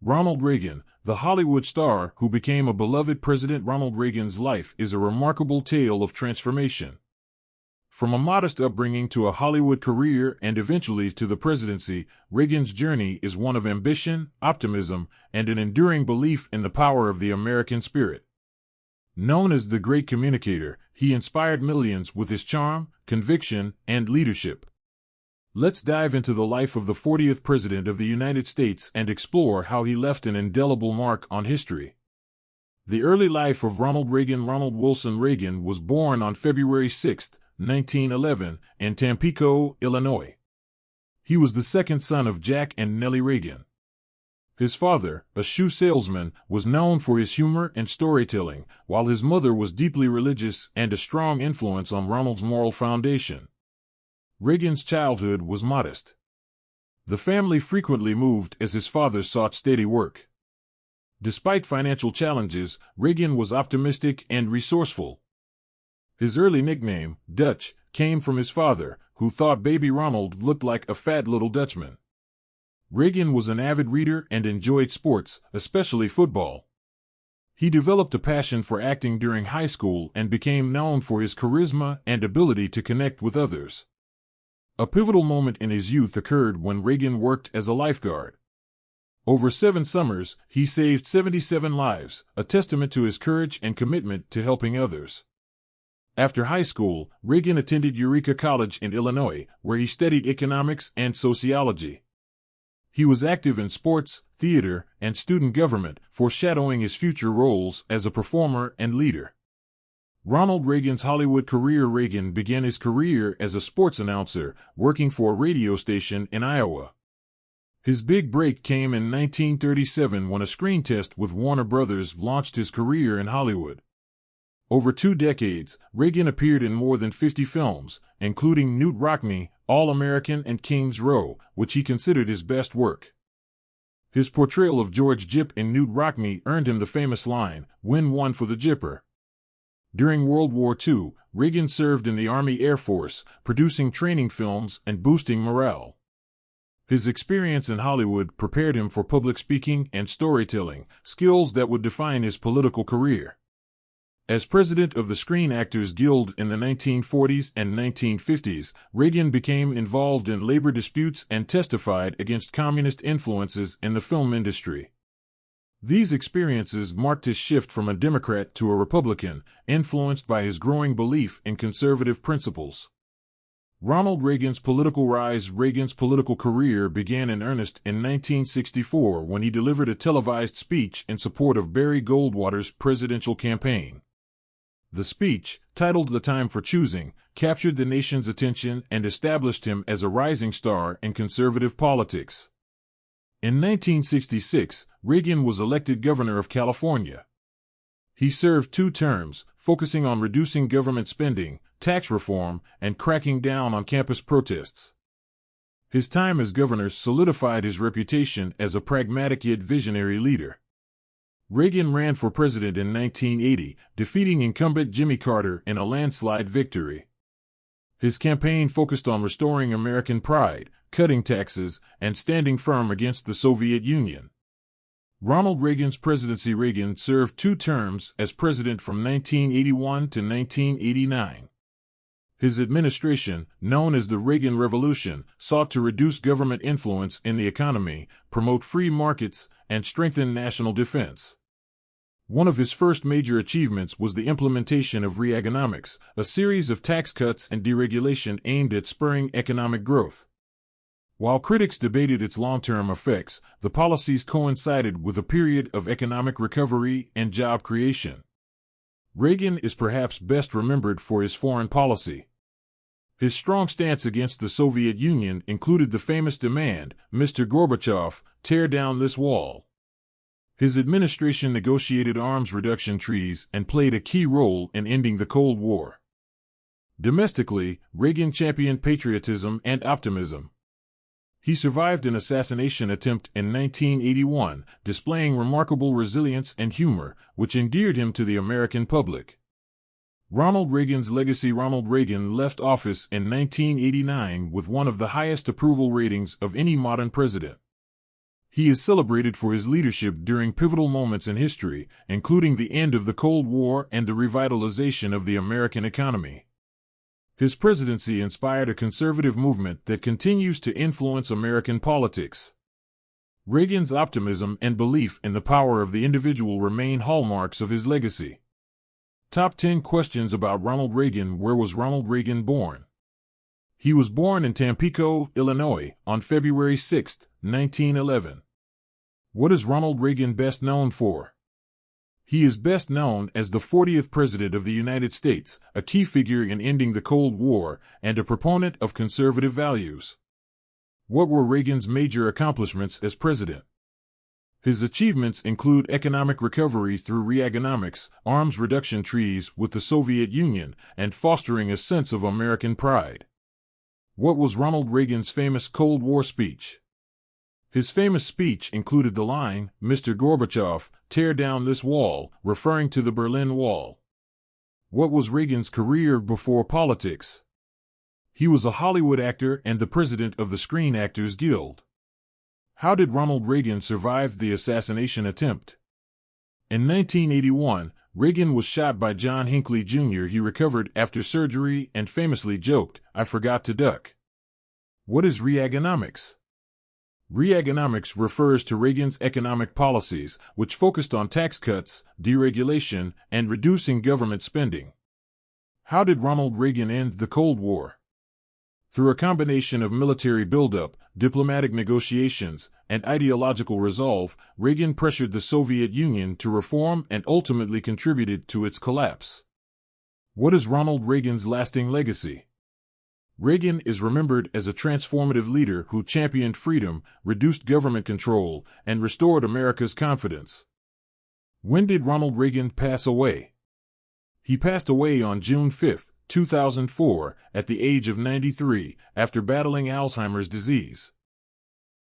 Ronald Reagan, the Hollywood star who became a beloved president. Ronald Reagan's life is a remarkable tale of transformation. From a modest upbringing to a Hollywood career and eventually to the presidency, Reagan's journey is one of ambition, optimism, and an enduring belief in the power of the American spirit. Known as the Great Communicator, he inspired millions with his charm, conviction, and leadership. Let's dive into the life of the 40th President of the United States and explore how he left an indelible mark on history. The early life of Ronald Reagan. Ronald Wilson Reagan was born on February 6, 1911, in Tampico, Illinois. He was the second son of Jack and Nellie Reagan. His father, a shoe salesman, was known for his humor and storytelling, while his mother was deeply religious and a strong influence on Ronald's moral foundation. Reagan's childhood was modest. The family frequently moved as his father sought steady work. Despite financial challenges, Reagan was optimistic and resourceful. His early nickname, Dutch, came from his father, who thought baby Ronald looked like a fat little Dutchman. Reagan was an avid reader and enjoyed sports, especially football. He developed a passion for acting during high school and became known for his charisma and ability to connect with others. A pivotal moment in his youth occurred when Reagan worked as a lifeguard. Over 7 summers, he saved 77 lives, a testament to his courage and commitment to helping others. After high school, Reagan attended Eureka College in Illinois, where he studied economics and sociology. He was active in sports, theater, and student government, foreshadowing his future roles as a performer and leader. Ronald Reagan's Hollywood career. Reagan began his career as a sports announcer, working for a radio station in Iowa. His big break came in 1937 when a screen test with Warner Brothers launched his career in Hollywood. Over 2 decades, Reagan appeared in more than 50 films, including Knute Rockne, All-American, and King's Row, which he considered his best work. His portrayal of George Gipp in Knute Rockne earned him the famous line, "Win one for the Gipper." During World War II, Reagan served in the Army Air Force, producing training films and boosting morale. His experience in Hollywood prepared him for public speaking and storytelling, skills that would define his political career. As president of the Screen Actors Guild in the 1940s and 1950s, Reagan became involved in labor disputes and testified against communist influences in the film industry. These experiences marked his shift from a Democrat to a Republican, influenced by his growing belief in conservative principles. Ronald Reagan's political rise. Reagan's political career began in earnest in 1964 when he delivered a televised speech in support of Barry Goldwater's presidential campaign. The speech, titled "The Time for Choosing," captured the nation's attention and established him as a rising star in conservative politics. In 1966, Reagan was elected governor of California. He served 2 terms, focusing on reducing government spending, tax reform, and cracking down on campus protests. His time as governor solidified his reputation as a pragmatic yet visionary leader. Reagan ran for president in 1980, defeating incumbent Jimmy Carter in a landslide victory. His campaign focused on restoring American pride, cutting taxes, and standing firm against the Soviet Union. Ronald Reagan's presidency. Reagan served 2 terms as president from 1981 to 1989. His administration, known as the Reagan Revolution, sought to reduce government influence in the economy, promote free markets, and strengthen national defense. One of his first major achievements was the implementation of Reaganomics, a series of tax cuts and deregulation aimed at spurring economic growth. While critics debated its long-term effects, the policies coincided with a period of economic recovery and job creation. Reagan is perhaps best remembered for his foreign policy. His strong stance against the Soviet Union included the famous demand, "Mr. Gorbachev, tear down this wall." His administration negotiated arms reduction treaties and played a key role in ending the Cold War. Domestically, Reagan championed patriotism and optimism. He survived an assassination attempt in 1981, displaying remarkable resilience and humor, which endeared him to the American public. Ronald Reagan's legacy. Ronald Reagan left office in 1989 with one of the highest approval ratings of any modern president. He is celebrated for his leadership during pivotal moments in history, including the end of the Cold War and the revitalization of the American economy. His presidency inspired a conservative movement that continues to influence American politics. Reagan's optimism and belief in the power of the individual remain hallmarks of his legacy. Top 10 questions about Ronald Reagan. Where was Ronald Reagan born? He was born in Tampico, Illinois, on February 6, 1911. What is Ronald Reagan best known for? He is best known as the 40th President of the United States, a key figure in ending the Cold War, and a proponent of conservative values. What were Reagan's major accomplishments as president? His achievements include economic recovery through Reaganomics, arms reduction treaties with the Soviet Union, and fostering a sense of American pride. What was Ronald Reagan's famous Cold War speech? His famous speech included the line, "Mr. Gorbachev, tear down this wall," referring to the Berlin Wall. What was Reagan's career before politics? He was a Hollywood actor and the president of the Screen Actors Guild. How did Ronald Reagan survive the assassination attempt? In 1981, Reagan was shot by John Hinckley Jr. He recovered after surgery and famously joked, "I forgot to duck." What is Reaganomics? Reaganomics refers to Reagan's economic policies, which focused on tax cuts, deregulation, and reducing government spending. How did Ronald Reagan end the Cold War? Through a combination of military buildup, diplomatic negotiations, and ideological resolve, Reagan pressured the Soviet Union to reform and ultimately contributed to its collapse. What is Ronald Reagan's lasting legacy? Reagan is remembered as a transformative leader who championed freedom, reduced government control, and restored America's confidence. When did Ronald Reagan pass away? He passed away on June 5, 2004, at the age of 93, after battling Alzheimer's disease.